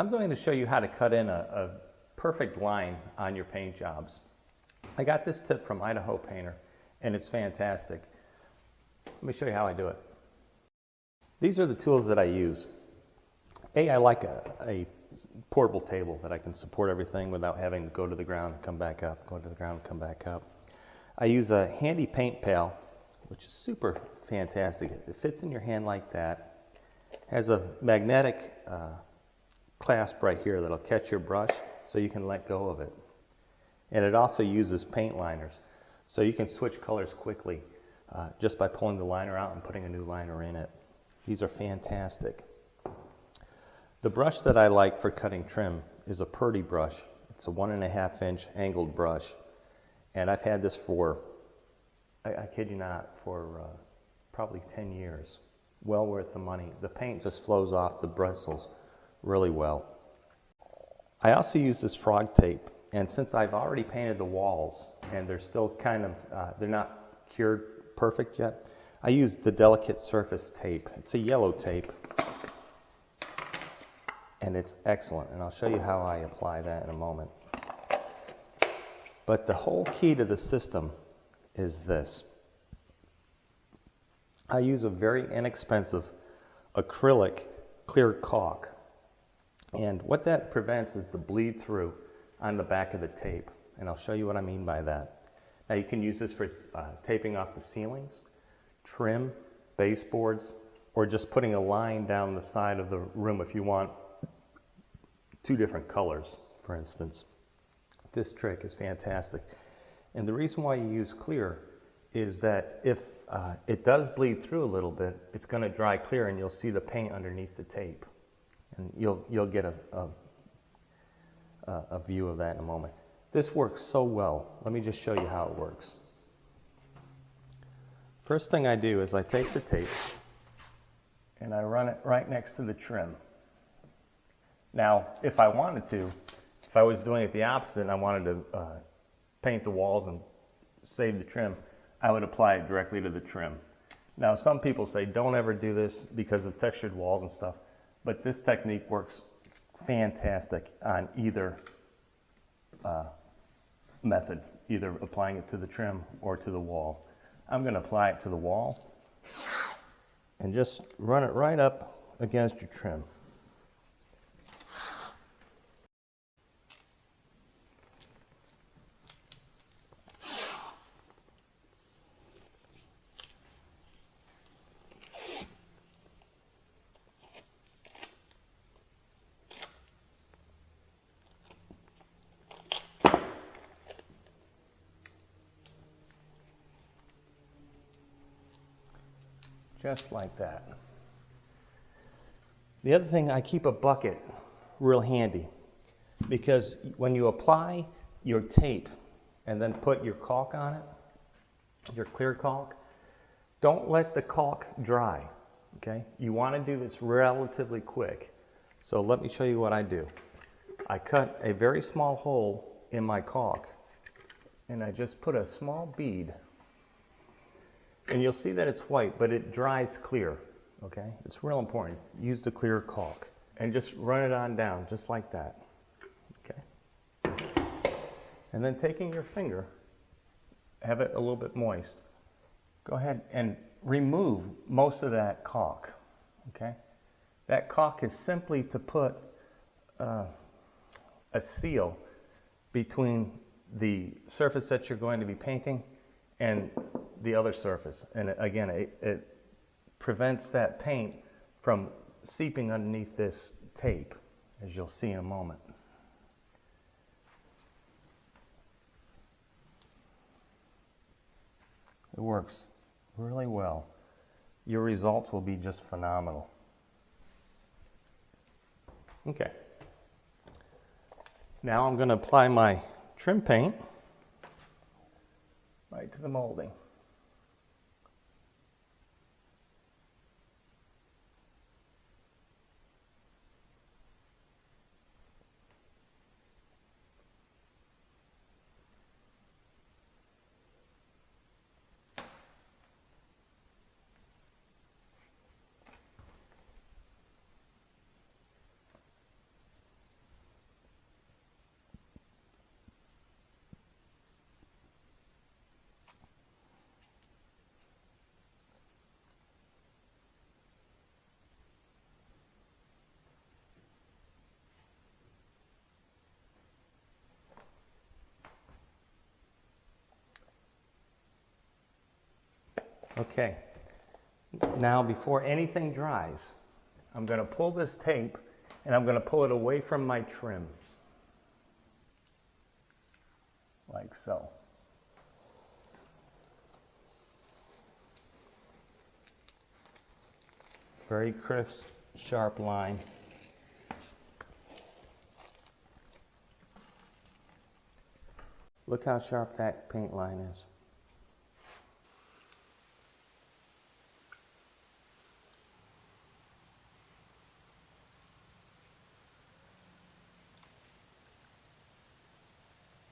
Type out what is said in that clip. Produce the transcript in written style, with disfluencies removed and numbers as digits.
I'm going to show you how to cut in a perfect line on your paint jobs. I got this tip from Idaho Painter and it's fantastic. Let me show you how I do it. These are the tools that I use. I like a portable table that I can support everything without having to go to the ground and come back up, go to the ground and come back up. I use a handy paint pail, which is super fantastic. It fits in your hand like that. Has a magnetic clasp right here that'll catch your brush so you can let go of it. And it also uses paint liners, so you can switch colors quickly just by pulling the liner out and putting a new liner in it. These are fantastic. The brush that I like for cutting trim is a Purdy brush. It's a 1.5 inch angled brush. And I've had this for, I kid you not, for probably 10 years. Well worth the money. The paint just flows off the bristles really well. I also use this frog tape. And since I've already painted the walls and they're still kind of, they're not cured perfect yet, I use the delicate surface tape. It's a yellow tape. And it's excellent, and I'll show you how I apply that in a moment. But the whole key to the system is this. I use a very inexpensive acrylic clear caulk, and what that prevents is the bleed through on the back of the tape, and I'll show you what I mean by that. Now you can use this for taping off the ceilings, trim, baseboards, or just putting a line down the side of the room if you want two different colors, for instance. This trick is fantastic. And the reason why you use clear is that if it does bleed through a little bit, it's going to dry clear and you'll see the paint underneath the tape. And you'll get a view of that in a moment. This works so well. Let me just show you how it works. First thing I do is I take the tape and I run it right next to the trim. Now, if I wanted to, if I was doing it the opposite and I wanted to paint the walls and save the trim, I would apply it directly to the trim. Now, some people say don't ever do this because of textured walls and stuff, but this technique works fantastic on either method, either applying it to the trim or to the wall. I'm going to apply it to the wall and just run it right up against your trim. Just like that. The other thing, I keep a bucket real handy because when you apply your tape and then put your caulk on it, your clear caulk, don't let the caulk dry, okay? You want to do this relatively quick. So let me show you what I do. I cut a very small hole in my caulk and I just put a small bead. And you'll see that it's white, but it dries clear, okay? It's real important. Use the clear caulk and just run it on down, just like that, okay? And then taking your finger, have it a little bit moist, go ahead and remove most of that caulk, okay? That caulk is simply to put a seal between the surface that you're going to be painting and the other surface. And again, it prevents that paint from seeping underneath this tape, as you'll see in a moment. It works really well. Your results will be just phenomenal. Okay. Now I'm going to apply my trim paint right to the molding. Okay, now before anything dries, I'm going to pull this tape and I'm going to pull it away from my trim, like so. Very crisp, sharp line. Look how sharp that paint line is.